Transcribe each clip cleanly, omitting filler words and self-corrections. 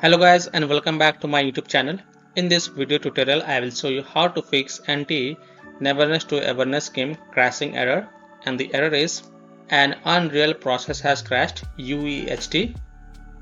Hello guys and welcome back to my YouTube channel. In this video tutorial I will show you how to fix NTE Neverness to Everness game crashing error, and the error is an unreal process has crashed UEHT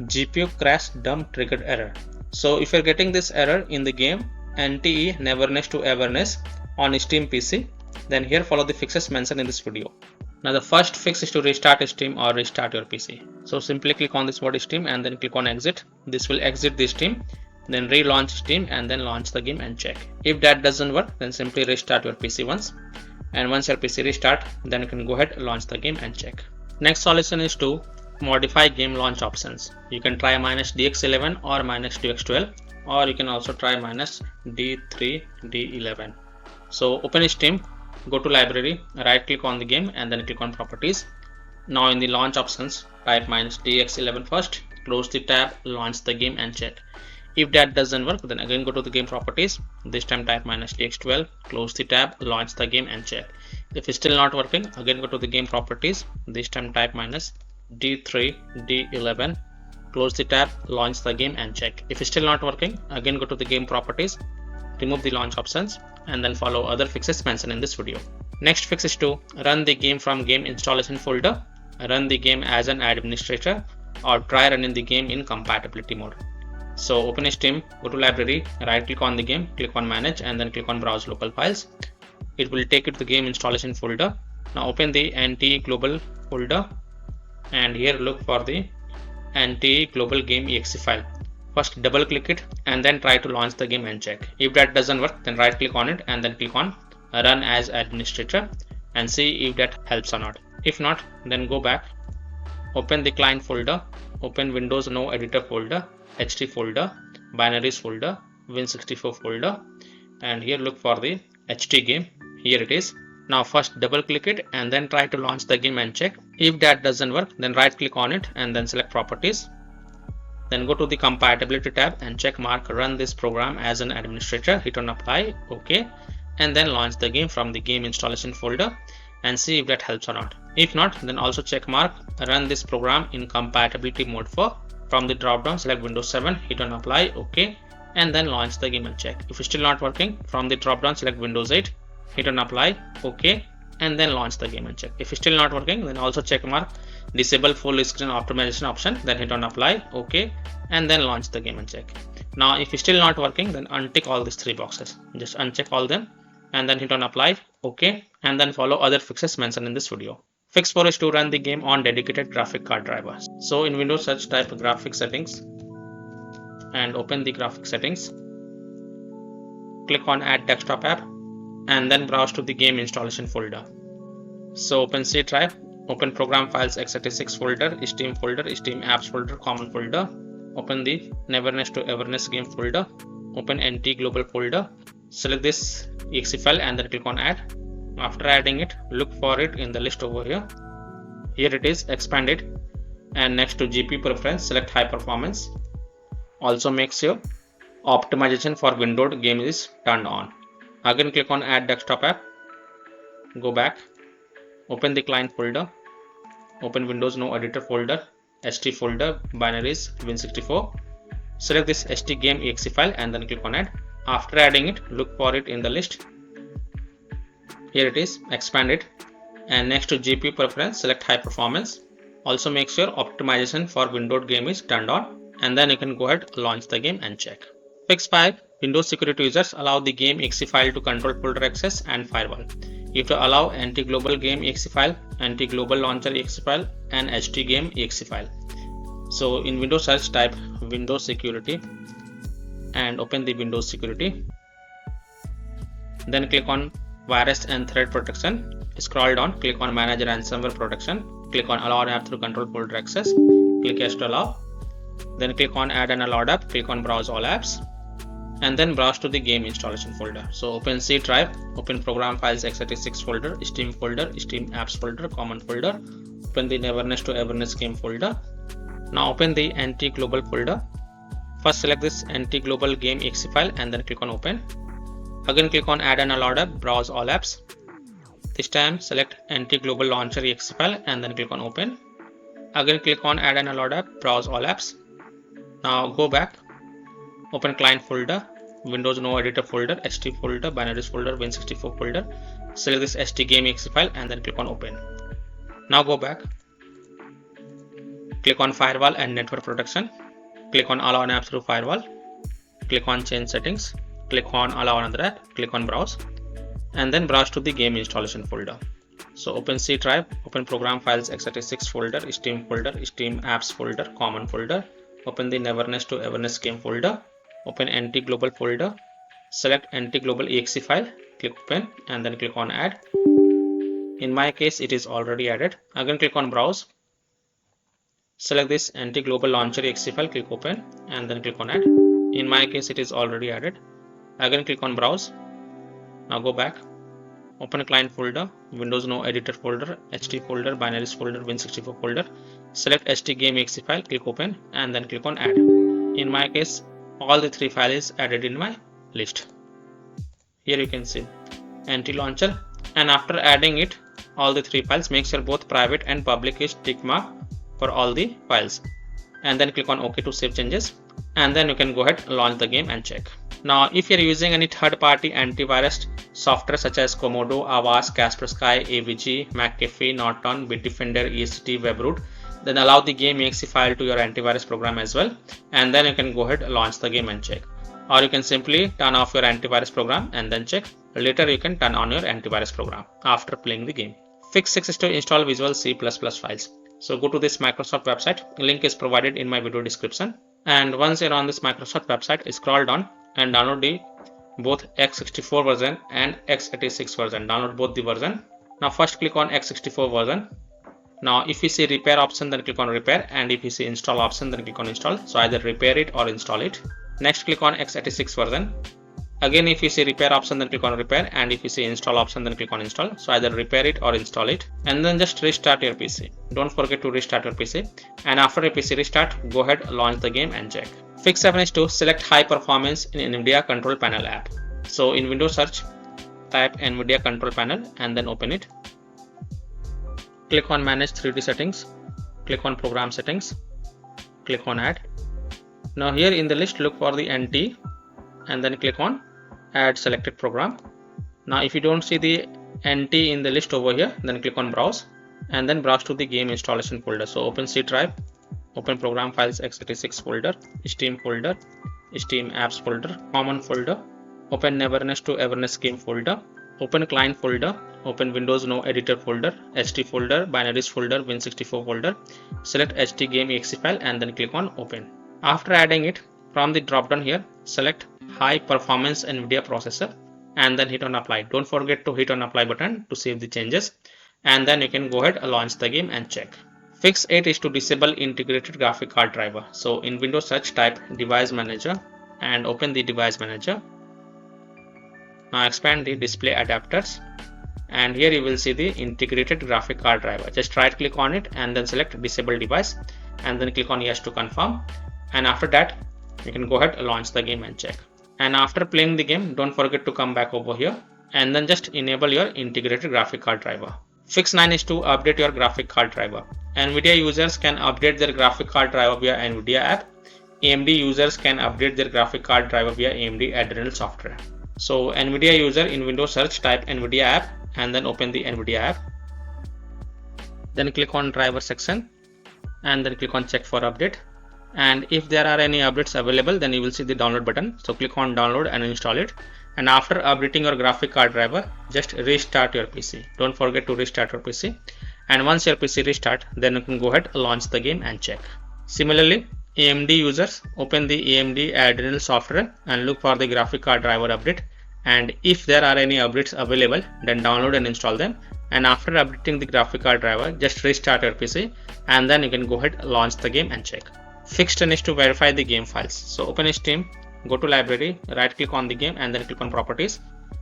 GPU crash dump triggered error. So if you're getting this error in the game NTE Neverness to Everness on Steam PC, then here follow the fixes mentioned in this video. Now the first fix is to restart Steam or restart your PC. So simply click on this word Steam and then click on exit. This will exit the Steam, then relaunch Steam and then launch the game and check. If that doesn't work, then simply restart your PC once. And once your PC restart, then you can go ahead, launch the game and check. Next solution is to modify game launch options. You can try -DX11 or -DX12, or you can also try -D3, D11. So open Steam, go to library, right click on the game and then click on properties. Now in the launch options, type -DX11 first, close the tab, launch the game and check. If that doesn't work, then again go to the game properties. This time type -DX12, close the tab, launch the game and check. If it's still not working, again go to the game properties. This time type -D3, D11, close the tab, launch the game and check. If it's still not working, again go to the game properties, remove the launch options and then follow other fixes mentioned in this video. Next fix is to run the game from game installation folder, run the game as an administrator, or try running the game in compatibility mode. So open Steam, go to library, right click on the game, click on manage and then click on browse local files. It will take you to the game installation folder. Now open the NTE global folder and here look for the NTE global game exe file. First double click it and then try to launch the game and check. If that doesn't work, then right click on it and then click on run as administrator and see if that helps or not. If not, then go back, open the client folder, open Windows No Editor folder, HT folder, binaries folder, Win64 folder, and here look for the HT game. Here it is. Now first double click it and then try to launch the game and check. If that doesn't work, then right click on it and then select properties. Then go to the compatibility tab and check mark run this program as an administrator, hit on apply, OK, and then launch the game from the game installation folder and see if that helps or not. If not, then also check mark run this program in compatibility mode for. From the drop down select Windows 7, hit on apply, OK, and then launch the game and check. If it's still not working, from the drop down select Windows 8, hit on apply, OK, and then launch the game and check. If it's still not working, then also check mark disable full screen optimization option, then hit on apply, OK, and then launch the game and check. Now if it's still not working, then untick all these three boxes, just uncheck all them and then hit on apply, OK, and then follow other fixes mentioned in this video. Fix 4 is to run the game on dedicated graphic card drivers. So in Windows search type graphic settings and open the graphic settings, click on add desktop app and then browse to the game installation folder. So open C drive, open program files x86 folder, Steam folder, Steam apps folder, common folder, open the Neverness to Everness game folder, open NT global folder, select this exe file and then click on add. After adding it, look for it in the list over here. Here it is, expand it, and next to GPU preference select high performance. Also make sure optimization for windowed game is turned on. Again click on add desktop app, go back, open the client folder, open Windows No Editor folder, HT folder, binaries, Win64, select this HT game exe file and then click on add. After adding it, look for it in the list. Here it is, expand it, and next to GPU preference select high performance. Also make sure optimization for windowed game is turned on and then you can go ahead, launch the game and check. Fix 5, Windows security users allow the game exe file to control folder access and firewall. You have to allow anti-global game exe file, anti-global launcher exe file and HT game exe file. So in Windows search type Windows security and open the Windows security. Then click on virus and threat protection. Scroll down, click on manage ransomware protection. Click on allow app through control folder access. Click yes to allow. Then click on add an allowed app. Click on browse all apps. And then browse to the game installation folder. So open C drive, open program files x86 folder, Steam folder, Steam apps folder, common folder. Open the Neverness to Everness game folder. Now open the NT global folder. First select this NT global game exe file and then click on open. Again click on add an allowed app, browse all apps. This time select NT global launcher exe file and then click on open. Again click on add an allowed app, browse all apps. Now go back, Open client folder, Windows no editor folder, HT folder, binaries folder, Win64 folder. Select this htgame.exe file and then click on open. Now go back. Click on firewall and network protection. Click on allow an app through firewall. Click on change settings. Click on allow another app. Click on browse. And then browse to the game installation folder. So open C drive, open program files x86 folder, Steam folder, Steam apps folder, common folder. Open the Neverness to Everness game folder. Open NT global folder. Select NT global exe file. Click open and then click on add. In my case, it is already added. Again, click on browse. Select this NT global launcher exe file. Click open and then click on add. In my case, it is already added. Again, click on browse. Now go back. Open a client folder, Windows no editor folder, HT folder, binaries folder, Win64 folder. Select htgame.exe file, click open and then click on add. In my case, all the three files is added in my list. Here you can see NT launcher, and after adding it, all the three files, make sure both private and public is tick mark for all the files. And then click on OK to save changes. And then you can go ahead, launch the game and check. Now, if you're using any third-party antivirus software such as Komodo, Avast, Kaspersky, AVG, McAfee, Norton, Bitdefender, EST, Webroot, then allow the game.exe file to your antivirus program as well. And then you can go ahead, launch the game and check. Or you can simply turn off your antivirus program and then check. Later you can turn on your antivirus program after playing the game. Fix 6 is to install Visual C++ files. So go to this Microsoft website. Link is provided in my video description. And once you're on this Microsoft website, scroll down and download the both x64 version and x86 version. Download both the version. Now first click on x64 version. Now if you see repair option, then click on repair, and if you see install option, then click on install. So either repair it or install it. Next click on x86 version. Again, if you see repair option, then click on repair, and if you see install option, then click on install. So either repair it or install it, and then just restart your PC. Don't forget to restart your PC, and after your PC restart, go ahead, launch the game and check. Fix 7 is to select high performance in Nvidia control panel app. So in Windows search, type Nvidia control panel and then open it. Click on manage 3D settings, click on program settings, click on add. Now here in the list, look for the NT and then click on add selected program. Now if you don't see the NT in the list over here, then click on browse and then browse to the game installation folder. So open C drive, open program files x86 folder, Steam folder, Steam apps folder, common folder, open Neverness to Everness game folder, open client folder, open Windows no editor folder, HT folder, binaries folder, Win64 folder, select htgame.exe file and then click on open. After adding it, from the drop down here, select high performance Nvidia processor and then hit on apply. Don't forget to hit on apply button to save the changes, and then you can go ahead and launch the game and check. Fix 8 is to disable integrated graphic card driver. So in Windows search, type device manager and open the device manager. Now expand the display adapters, and here you will see the integrated graphic card driver. Just right click on it and then select disable device and then click on yes to confirm, and after that you can go ahead and launch the game and check. And after playing the game, don't forget to come back over here and then just enable your integrated graphic card driver. Fix 9 is to update your graphic card driver. Nvidia users can update their graphic card driver via Nvidia app. AMD users can update their graphic card driver via AMD Adrenal software. So Nvidia user, in Windows search, type Nvidia app and then open the Nvidia app. Then click on driver section and then click on check for update. And if there are any updates available, then you will see the download button. So click on download and install it. And after updating your graphic card driver, just restart your PC. Don't forget to restart your PC. And once your PC restart, then you can go ahead and launch the game and check. Similarly, AMD users, open the AMD Adrenal software and look for the graphic card driver update. And if there are any updates available, then download and install them. And after updating the graphic card driver, just restart your PC and then you can go ahead and launch the game and check. Fix 10 is to verify the game files. So open Steam, go to library, right click on the game and then click on properties.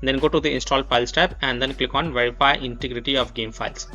Then go to the install files tab and then click on verify integrity of game files.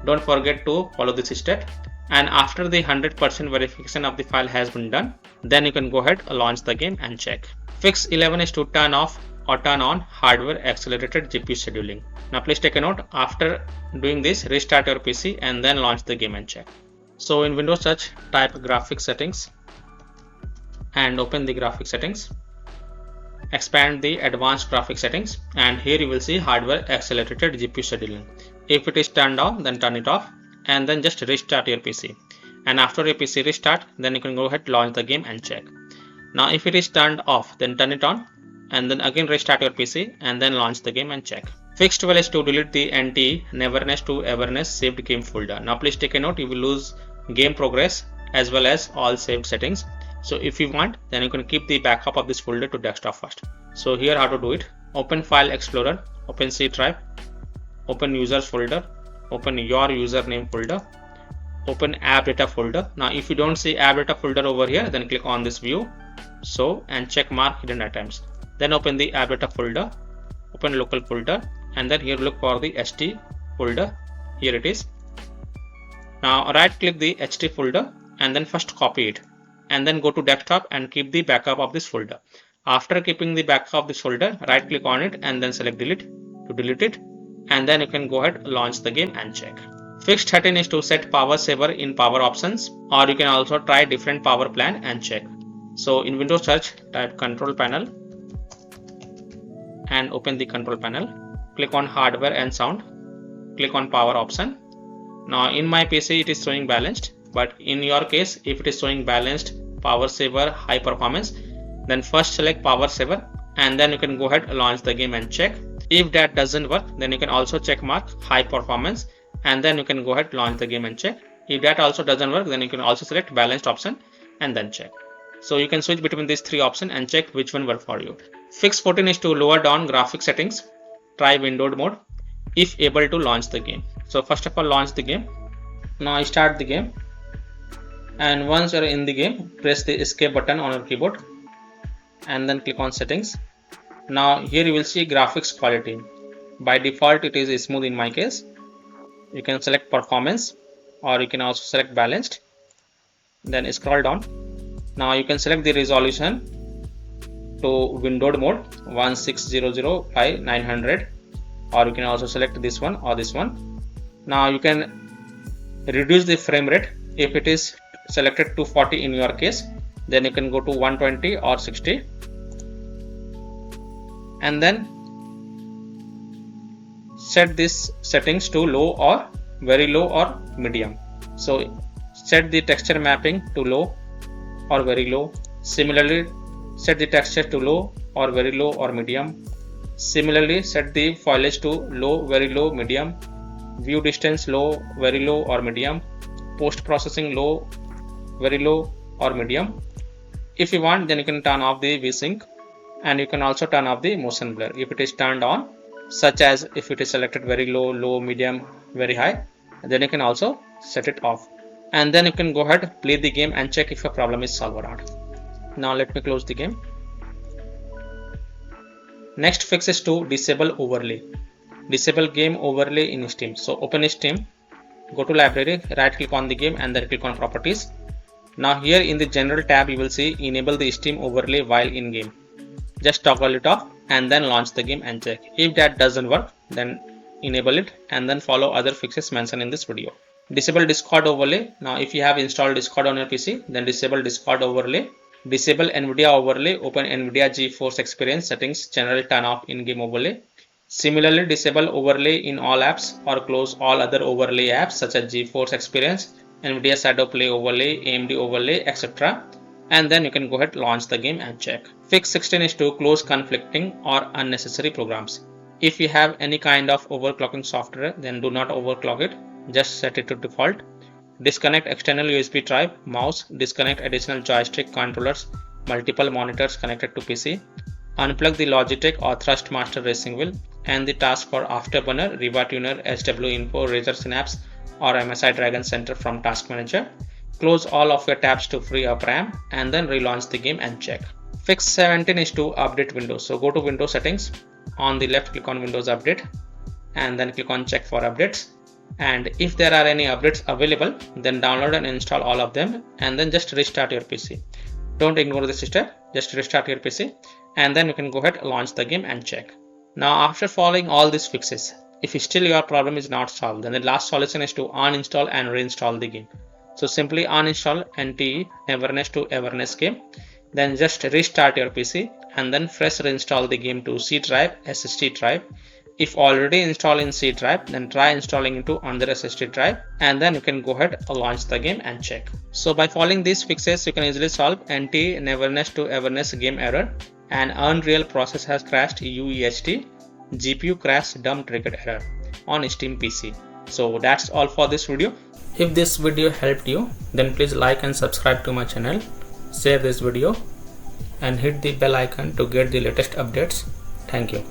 Don't forget to follow this step. And after the 100% verification of the file has been done, then you can go ahead and launch the game and check. Fix 11 is to turn off or turn on hardware accelerated GPU scheduling. Now please take a note, after doing this, restart your PC and then launch the game and check. So in Windows search, type graphics settings and open the graphic settings. Expand the advanced graphic settings, and here you will see hardware accelerated GPU scheduling. If it is turned on, then turn it off, and then just restart your PC. And after your PC restart, then you can go ahead, launch the game and check. Now if it is turned off, then turn it on, and then again restart your PC and then launch the game and check. Fix 12 is to delete the NTE Neverness to Everness saved game folder. Now please take a note, you will lose game progress as well as all saved settings. So if you want, then you can keep the backup of this folder to desktop first. So here how to do it: open File Explorer, open C drive, open Users folder, open your username folder, open App Data folder. Now if you don't see App Data folder over here, then click on this view, so, and check mark hidden items. Then open the App Data folder, open local folder, and then here look for the HT folder. Here it is. Now right click the HT folder and then first copy it, and then go to desktop and keep the backup of this folder. After keeping the backup of this folder, right click on it and then select delete to delete it, and then you can go ahead, launch the game and check. Fix 13 is to set power saver in power options, or you can also try different power plan and check. So in Windows search, type control panel and open the control panel. Click on hardware and sound, click on power option. Now in my PC it is showing balanced, but in your case if it is showing balanced, power saver, high performance, then first select power saver and then you can go ahead, launch the game and check. If that doesn't work, then you can also check mark high performance and then you can go ahead, launch the game and check. If that also doesn't work, then you can also select balanced option and then check. So you can switch between these three options and check which one work for you. Fix 14 is to lower down graphic settings, try windowed mode if able to launch the game. So first of all, launch the game. Now start the game, and once you are in the game, press the escape button on your keyboard and then click on settings. Now here you will see graphics quality. By default it is smooth in my case. You can select performance, or you can also select balanced, then scroll down. Now you can select the resolution to windowed mode 1600 by 900, or you can also select this one or this one. Now you can reduce the frame rate. If it is selected to 40 in your case, then you can go to 120 or 60, and then set this settings to low or very low or medium. So set the texture mapping to low or very low. Similarly, set the texture to low or very low or medium. Similarly, set the foliage to low, very low, medium. View distance low, very low or medium. Post processing low, very low or medium. If you want, then you can turn off the VSync, and you can also turn off the motion blur if it is turned on, such as if it is selected very low, low, medium, very high, then you can also set it off. And then you can go ahead, play the game and check if a problem is solved or not. Now let me close the game. Next fix is to disable overlay. Disable game overlay in Steam. So open Steam, go to library, right click on the game and then click on properties. Now here in the general tab you will see enable the Steam overlay while in game. Just toggle it off and then launch the game and check. If that doesn't work, then enable it and then follow other fixes mentioned in this video. Disable Discord overlay. Now if you have installed Discord on your PC, then disable Discord overlay. Disable Nvidia overlay. Open Nvidia GeForce Experience settings, general turn off in-game overlay. Similarly, disable overlay in all apps or close all other overlay apps such as GeForce Experience, Nvidia Shadow Play overlay, AMD overlay, etc. And then you can go ahead, launch the game and check. Fix 16 is to close conflicting or unnecessary programs. If you have any kind of overclocking software, then do not overclock it. Just set it to default. Disconnect external USB drive, mouse, disconnect additional joystick controllers, multiple monitors connected to PC. Unplug the Logitech or Thrustmaster racing wheel and the task for Afterburner, Riva Tuner, SW Info, Razer Synapse or MSI Dragon Center from Task Manager. Close all of your tabs to free up RAM and then relaunch the game and check. Fix 17 is to update Windows. So go to Windows settings. On the left, click on Windows Update and then click on check for updates. And if there are any updates available, then download and install all of them and then just restart your PC. Don't ignore this step, just restart your PC and then you can go ahead, launch the game and check. Now after following all these fixes, if still your problem is not solved, then the last solution is to uninstall and reinstall the game. So simply uninstall NTE Neverness to Everness game. then just restart your PC and then fresh reinstall the game to C drive, SSD drive. If already installed in C drive, then try installing into another SSD drive, and then you can go ahead and launch the game and check. So by following these fixes, you can easily solve NTE Neverness to Everness game error. An unreal process has crashed UEHT, GPU crash dump triggered error on Steam PC. So that's all for this video. If this video helped you, then please like and subscribe to my channel, share this video and hit the bell icon to get the latest updates. Thank you.